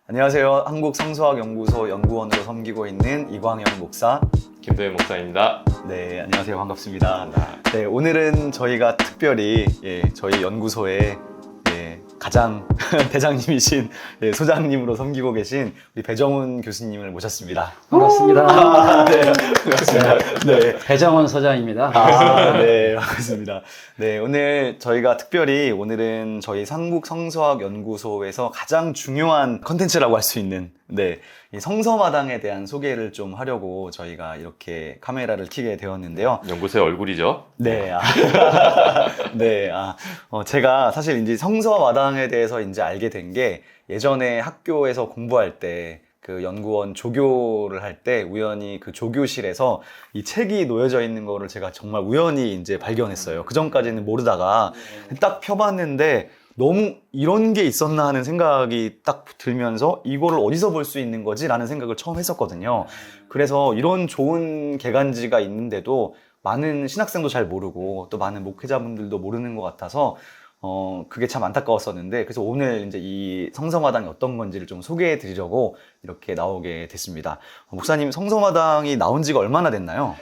안녕하세요. 한국성서학연구소 연구원으로 섬기고 있는 이광영 목사, 김도현 목사입니다. 네, 안녕하세요. 반갑습니다. 네, 오늘은 저희가 특별히 저희 연구소의 가장 대장님이신 소장님으로 섬기고 계신 우리 배정훈 교수님을 모셨습니다. 반갑습니다. 네, 반갑습니다. 네. 배정훈 소장입니다. 네, 반갑습니다. 네, 오늘 저희가 특별히 오늘은 저희 한국성서학연구소에서 가장 중요한 컨텐츠라고 할 수 있는 이 성서마당에 대한 소개를 좀 하려고 저희가 이렇게 카메라를 켜게 되었는데요. 연구소의 얼굴이죠. 네, 제가 사실 이제 성서마당에 대해서 이제 알게 된 게 예전에 학교에서 공부할 때 그 연구원 조교를 할 때 우연히 그 조교실에서 이 책이 놓여져 있는 거를 제가 정말 우연히 이제 발견했어요. 그 전까지는 모르다가 딱 펴봤는데 너무 이런 게 있었나 하는 생각이 딱 들면서 이거를 어디서 볼 수 있는 거지? 라는 생각을 처음 했었거든요. 그래서 이런 좋은 개간지가 있는데도 많은 신학생도 잘 모르고 또 많은 목회자분들도 모르는 것 같아서 그게 참 안타까웠었는데, 그래서 오늘 이제 이 성서마당이 어떤 건지를 좀 소개해 드리려고 이렇게 나오게 됐습니다. 목사님, 성서마당이 나온 지가 얼마나 됐나요?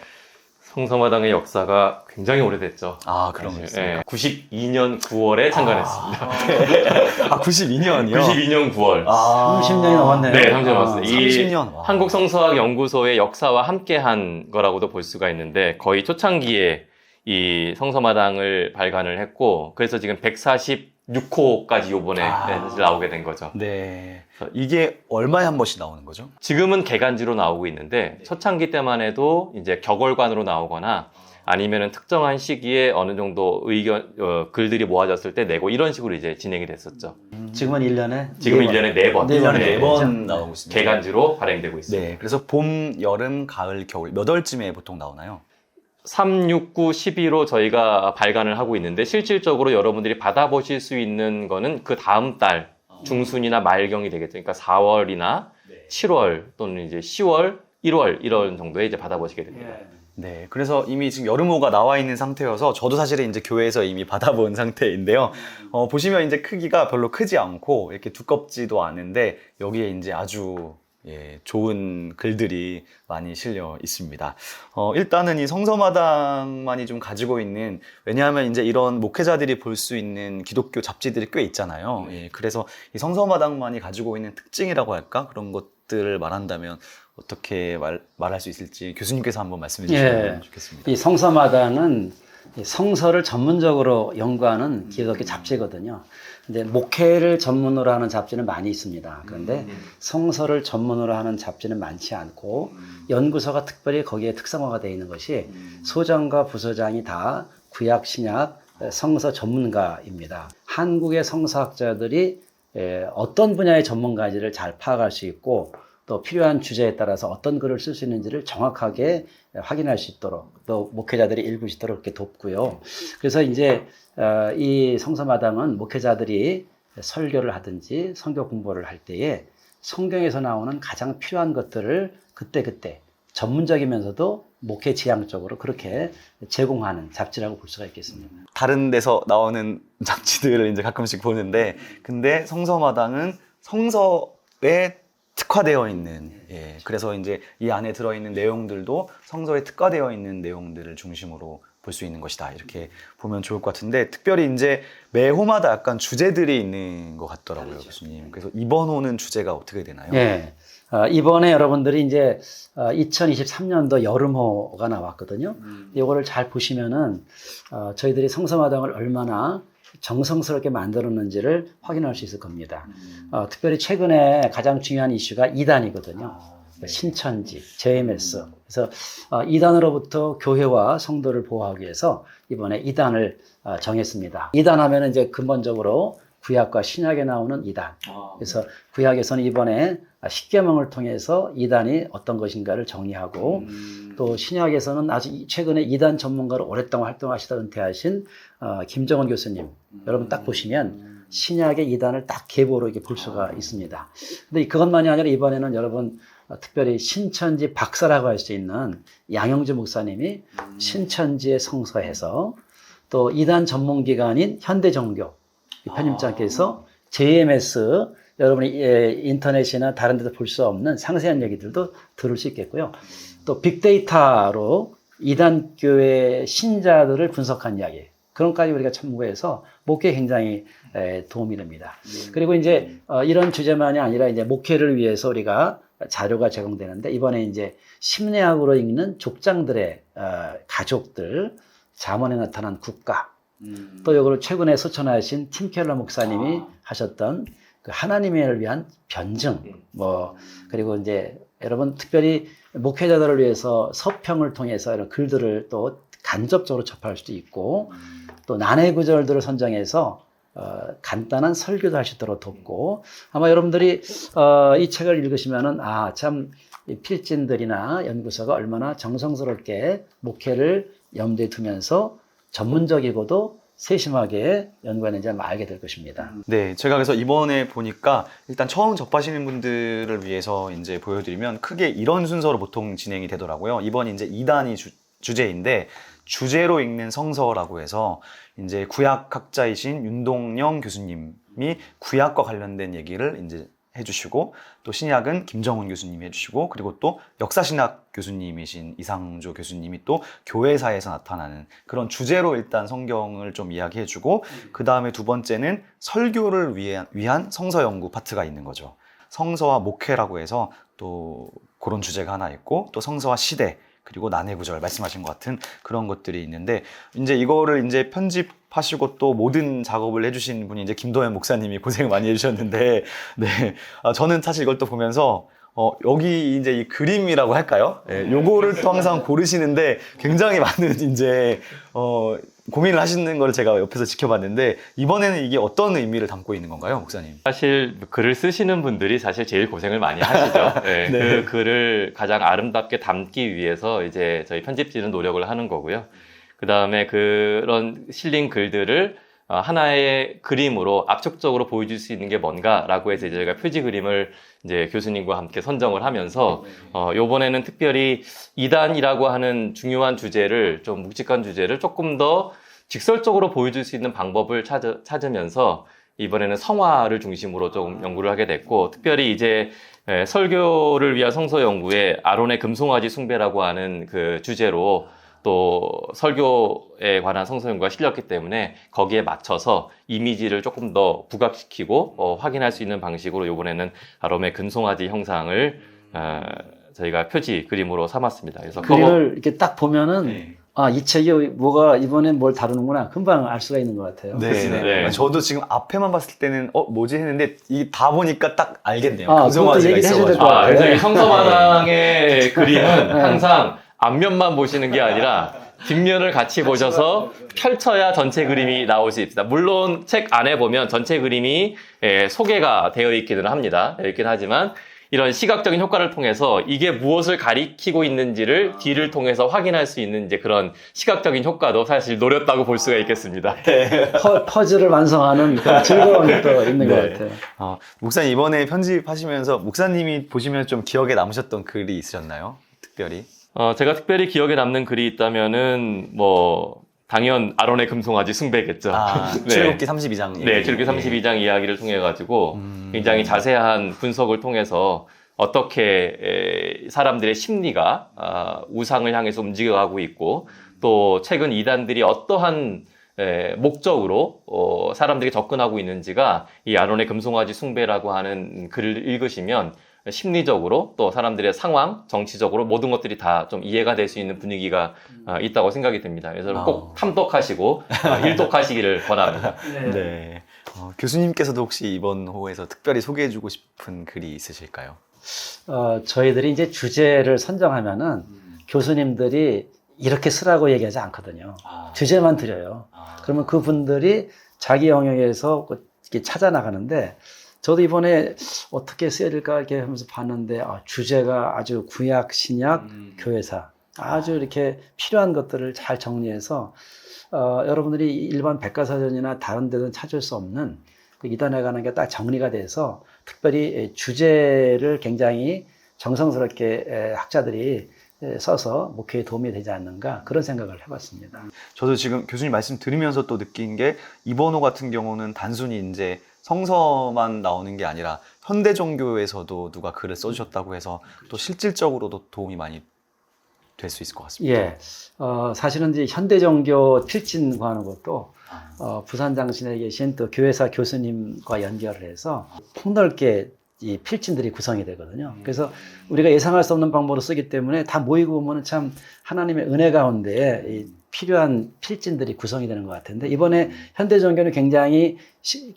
성서마당의 역사가 굉장히 오래됐죠. 아, 그런 거였습니까? 92년 9월에 창간했습니다. 92년이요? 92년 9월. 30년이 넘었네요. 네, 30년 넘었어요. 이 30년. 한국성서학연구소의 역사와 함께한 거라고도 볼 수가 있는데, 거의 초창기에 이 성서마당을 발간을 했고, 그래서 지금 146호까지 요번에 사실 나오게 된 거죠. 네. 이게 얼마에 한 번씩 나오는 거죠? 지금은 개간지로 나오고 있는데, 초창기 때만 해도 이제 격월관으로 나오거나 아니면은 특정한 시기에 어느 정도 글들이 모아졌을 때 내고, 이런 식으로 이제 진행이 됐었죠. 지금은 1년에? 지금은 1년에 4번. 1년에 4번 나오고 있습니다. 개간지로 발행되고 있습니다. 네. 그래서 봄, 여름, 가을, 겨울 몇 월쯤에 보통 나오나요? 3, 6, 9, 12로 저희가 발간을 하고 있는데, 실질적으로 여러분들이 받아보실 수 있는 거는 그 다음 달 중순이나 말경이 되겠죠. 그러니까 4월이나 7월 또는 이제 10월, 1월 이런 정도에 이제 받아보시게 됩니다. 네. 그래서 이미 지금 여름호가 나와 있는 상태여서 저도 사실은 이제 교회에서 이미 받아본 상태인데요. 보시면 이제 크기가 별로 크지 않고 이렇게 두껍지도 않은데 여기에 이제 아주 좋은 글들이 많이 실려 있습니다. 일단은 이 성서마당만이 좀 가지고 있는, 왜냐하면 이제 이런 목회자들이 볼 수 있는 기독교 잡지들이 꽤 있잖아요. 그래서 이 성서마당만이 가지고 있는 특징이라고 할까? 그런 것들을 말한다면 어떻게 말할 수 있을지 교수님께서 한번 말씀해 주시면 좋겠습니다. 이 성서마당은 성서를 전문적으로 연구하는 기독교 잡지거든요. 근데 목회를 전문으로 하는 잡지는 많이 있습니다. 그런데 성서를 전문으로 하는 잡지는 많지 않고, 연구소가 특별히 거기에 특성화가 되어 있는 것이 소장과 부소장이 다 구약, 신약, 성서 전문가입니다. 한국의 성서학자들이 어떤 분야의 전문가인지를 잘 파악할 수 있고, 또 필요한 주제에 따라서 어떤 글을 쓸 수 있는지를 정확하게 확인할 수 있도록, 또 목회자들이 읽을 수 있도록 이렇게 돕고요. 그래서 이제 이 성서마당은 목회자들이 설교를 하든지 성경 공부를 할 때에 성경에서 나오는 가장 필요한 것들을 그때그때 전문적이면서도 목회 지향적으로 그렇게 제공하는 잡지라고 볼 수가 있겠습니다. 다른 데서 나오는 잡지들을 이제 가끔씩 보는데, 근데 성서마당은 성서에 특화되어 있는, 그래서 이제 이 안에 들어있는 내용들도 성서에 특화되어 있는 내용들을 중심으로 볼 수 있는 것이다, 이렇게 보면 좋을 것 같은데, 특별히 이제 매 호마다 약간 주제들이 있는 것 같더라고요, 교수님. 그래서 이번 호는 주제가 어떻게 되나요? 이번에 여러분들이 이제 2023년도 여름호가 나왔거든요. 이거를 잘 보시면은 저희들이 성서마당을 얼마나 정성스럽게 만들었는지를 확인할 수 있을 겁니다. 특별히 최근에 가장 중요한 이슈가 이단이거든요. 신천지, JMS. 그래서 이단으로부터 교회와 성도를 보호하기 위해서 이번에 이단을 정했습니다. 이단하면 이제 근본적으로 구약과 신약에 나오는 이단. 그래서 구약에서는 이번에 십계명을 통해서 이단이 어떤 것인가를 정리하고, 또 신약에서는 아주 최근에 이단 전문가로 오랫동안 활동하시다 은퇴하신 김정은 교수님, 여러분 딱 보시면 신약의 이단을 딱 계보로 이렇게 볼 수가 있습니다. 근데 그것만이 아니라 이번에는 여러분 특별히 신천지 박사라고 할 수 있는 양영주 목사님이 신천지에 성서해서 또 이단 전문기관인 현대종교 편집장께서 JMS 여러분이 인터넷이나 다른 데서 볼 수 없는 상세한 얘기들도 들을 수 있겠고요. 또 빅데이터로 이단교회 신자들을 분석한 이야기 그런 것까지 우리가 참고해서 목회에 굉장히 도움이 됩니다. 그리고 이제 이런 주제만이 아니라 이제 목회를 위해서 우리가 자료가 제공되는데 이번에 이제 심리학으로 읽는 족장들의 가족들, 잠언에 나타난 국가, 또 이걸 최근에 소천하신 팀 켈러 목사님이 하셨던 그 하나님을 위한 변증, 그리고 이제 여러분 특별히 목회자들을 위해서 서평을 통해서 이런 글들을 또 간접적으로 접할 수도 있고 또 난해 구절들을 선정해서 간단한 설교도 할 수 있도록 돕고 아마 여러분들이 이 책을 읽으시면은 참 필진들이나 연구소가 얼마나 정성스럽게 목회를 염두에 두면서 전문적이고도 세심하게 연구했는지 아마 알게 될 것입니다. 네, 제가 그래서 이번에 보니까 일단 처음 접하시는 분들을 위해서 이제 보여드리면 크게 이런 순서로 보통 진행이 되더라고요. 이번 이제 2단이 주제인데 주제로 읽는 성서라고 해서 이제 구약학자이신 윤동영 교수님이 구약과 관련된 얘기를 이제 해주시고 또 신약은 김정훈 교수님이 해주시고 그리고 또 역사신학 교수님이신 이상조 교수님이 또 교회사에서 나타나는 그런 주제로 일단 성경을 좀 이야기해주고 그 다음에 두 번째는 설교를 위한 성서 연구 파트가 있는 거죠. 성서와 목회라고 해서 또 그런 주제가 하나 있고 또 성서와 시대 그리고 난해 구절 말씀하신 것 같은 그런 것들이 있는데 이제 이거를 이제 편집하시고 또 모든 작업을 해주신 분이 이제 김도현 목사님이 고생 많이 해주셨는데 네 저는 사실 이걸 또 보면서 여기 이제 이 그림이라고 할까요? 네, 요거를 또 항상 고르시는데 굉장히 많은 이제 고민을 하시는 걸 제가 옆에서 지켜봤는데 이번에는 이게 어떤 의미를 담고 있는 건가요, 목사님? 사실 글을 쓰시는 분들이 사실 제일 고생을 많이 하시죠. 네, 네. 그 글을 가장 아름답게 담기 위해서 이제 저희 편집진은 노력을 하는 거고요. 그 다음에 그런 실린 글들을 하나의 그림으로 압축적으로 보여줄 수 있는 게 뭔가라고 해서 이제 저희가 표지 그림을 이제 교수님과 함께 선정을 하면서 요번에는 특별히 이단이라고 하는 중요한 주제를 좀 묵직한 주제를 조금 더 직설적으로 보여줄 수 있는 방법을 찾으면서 이번에는 성화를 중심으로 좀 연구를 하게 됐고 특별히 이제 설교를 위한 성서 연구에 아론의 금송아지 숭배라고 하는 그 주제로 또 설교에 관한 성서 연구가 실렸기 때문에 거기에 맞춰서 이미지를 조금 더 부각시키고 확인할 수 있는 방식으로 이번에는 아롬의 금송아지 형상을 저희가 표지 그림으로 삼았습니다. 그래서 그림을 이렇게 딱 보면은 네. 이 책이 뭐가 이번엔 뭘 다루는구나 금방 알 수가 있는 것 같아요. 네, 네. 저도 지금 앞에만 봤을 때는 뭐지 했는데 이 다 보니까 딱 알겠네요. 그것도 금송아지가 얘기를 해줘야 될 있어가지고. 것 같아요. 그래서 이 네. 성서마당의 그림은 항상 앞면만 보시는 게 아니라 뒷면을 같이 보셔서 펼쳐야 전체 그림이 나올 수 있습니다. 물론 책 안에 보면 전체 그림이 소개가 되어 있기는 합니다. 되어 있긴 하지만 이런 시각적인 효과를 통해서 이게 무엇을 가리키고 있는지를 뒤를 통해서 확인할 수 있는 이제 그런 시각적인 효과도 사실 노렸다고 볼 수가 있겠습니다. 퍼즐을 완성하는 그런 즐거움이 또 있는 것 네. 같아요. 목사님 이번에 편집하시면서 목사님이 보시면 좀 기억에 남으셨던 글이 있으셨나요? 특별히? 제가 특별히 기억에 남는 글이 있다면은 당연 아론의 금송아지 숭배겠죠. 네. 출애굽기 32장 얘기. 네, 출애굽기 32장 이야기를 통해 가지고 굉장히 자세한 분석을 통해서 어떻게 사람들의 심리가 우상을 향해서 움직여가고 있고 또 최근 이단들이 어떠한 목적으로 사람들이 접근하고 있는지가 이 아론의 금송아지 숭배라고 하는 글을 읽으시면 심리적으로 또 사람들의 상황, 정치적으로 모든 것들이 다 좀 이해가 될 수 있는 분위기가 있다고 생각이 듭니다. 그래서 꼭 탐독하시고 일독하시기를 권합니다. 네. 교수님께서도 혹시 이번 호에서 특별히 소개해주고 싶은 글이 있으실까요? 저희들이 이제 주제를 선정하면은 교수님들이 이렇게 쓰라고 얘기하지 않거든요. 주제만 드려요. 그러면 그분들이 자기 영역에서 이렇게 찾아 나가는데 저도 이번에 어떻게 써야 될까 이렇게 하면서 봤는데 주제가 아주 구약, 신약, 교회사 아주 이렇게 필요한 것들을 잘 정리해서 여러분들이 일반 백과사전이나 다른 데는 찾을 수 없는 그 이단에 관한 게 딱 정리가 돼서 특별히 주제를 굉장히 정성스럽게 학자들이 써서 목회에 도움이 되지 않는가 그런 생각을 해봤습니다. 저도 지금 교수님 말씀 들으면서 또 느낀 게 이번호 같은 경우는 단순히 이제 성서만 나오는 게 아니라 현대 종교에서도 누가 글을 써주셨다고 해서 또 실질적으로도 도움이 많이 될 수 있을 것 같습니다. 예, 사실은 이제 현대종교 필진 구하는 것도 부산장신에 계신 또 교회사 교수님과 연결을 해서 폭넓게 이 필진들이 구성이 되거든요. 그래서 우리가 예상할 수 없는 방법으로 쓰기 때문에 다 모이고 보면 참 하나님의 은혜 가운데 이 필요한 필진들이 구성이 되는 것 같은데 이번에 현대종교는 굉장히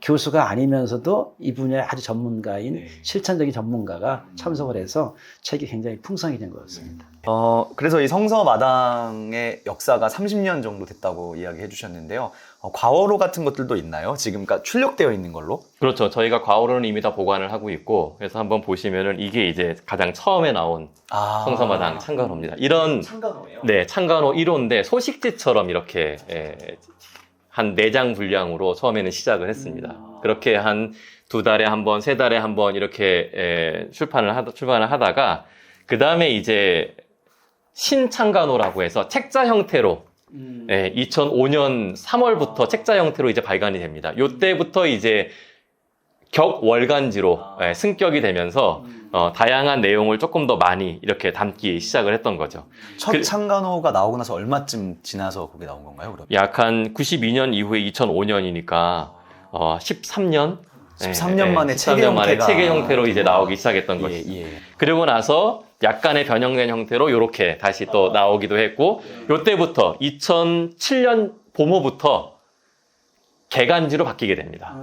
교수가 아니면서도 이 분야의 아주 전문가인 실천적인 전문가가 참석을 해서 책이 굉장히 풍성해진 것 같습니다. 그래서 이 성서마당의 역사가 30년 정도 됐다고 이야기해 주셨는데요. 과어로 같은 것들도 있나요? 지금 그러니까 출력되어 있는 걸로? 그렇죠. 저희가 과오로는 이미 다 보관을 하고 있고, 그래서 한번 보시면은 이게 이제 가장 처음에 나온 성서마당 창간호입니다. 이런 창간호예요? 네, 창간호 1호인데 소식지처럼 이렇게 한 4장 분량으로 처음에는 시작을 했습니다. 그렇게 한 2달에 한 번, 3달에 한 번 이렇게 출판을 하다가 그 다음에 이제 신창간호라고 해서 책자 형태로 2005년 3월부터 책자 형태로 이제 발간이 됩니다. 요때부터 이제 격월간지로 승격이 되면서 다양한 내용을 조금 더 많이 이렇게 담기 시작을 했던 거죠. 첫 창간호가 나오고 나서 얼마쯤 지나서 그게 나온 건가요? 그럼? 약 한 92년 이후에 2005년이니까 13년? 13년 만에 13년 만에 책의 형태로 이제 나오기 시작했던 것이죠. 그리고 나서 약간의 변형된 형태로 이렇게 다시 또 나오기도 했고, 요때부터 2007년 봄호부터 개간지로 바뀌게 됩니다.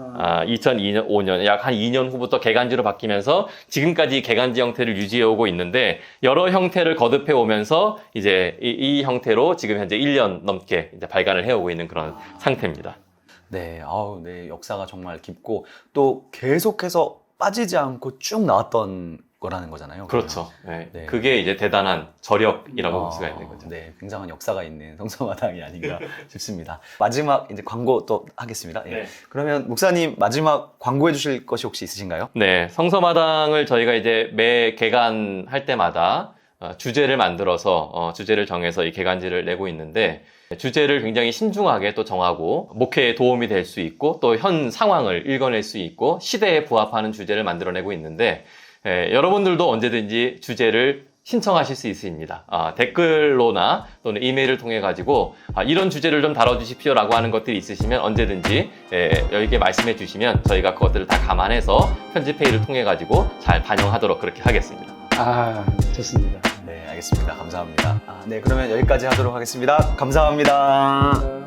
2005년, 약 한 2년 후부터 개간지로 바뀌면서 지금까지 개간지 형태를 유지해 오고 있는데, 여러 형태를 거듭해 오면서 이제 이 형태로 지금 현재 1년 넘게 이제 발간을 해오고 있는 그런 상태입니다. 네, 네, 역사가 정말 깊고 또 계속해서 빠지지 않고 쭉 나왔던 거라는 거잖아요. 그렇죠. 네. 네. 그게 이제 대단한 저력이라고 볼 수가 있는 거죠. 네, 굉장한 역사가 있는 성서마당이 아닌가 싶습니다. 마지막 이제 광고 또 하겠습니다. 예. 네. 그러면 목사님 마지막 광고해 주실 것이 혹시 있으신가요? 네, 성서마당을 저희가 이제 매 개간할 때마다 주제를 만들어서 주제를 정해서 이 개간지를 내고 있는데, 주제를 굉장히 신중하게 또 정하고 목회에 도움이 될 수 있고 또 현 상황을 읽어낼 수 있고 시대에 부합하는 주제를 만들어내고 있는데, 여러분들도 언제든지 주제를 신청하실 수 있습니다. 댓글로나 또는 이메일을 통해 가지고 이런 주제를 좀 다뤄주십시오라고 하는 것들이 있으시면 언제든지 여기게 말씀해 주시면 저희가 그것들을 다 감안해서 편집회의를 통해 가지고 잘 반영하도록 그렇게 하겠습니다. 좋습니다. 네, 알겠습니다. 감사합니다. 네, 그러면 여기까지 하도록 하겠습니다. 감사합니다.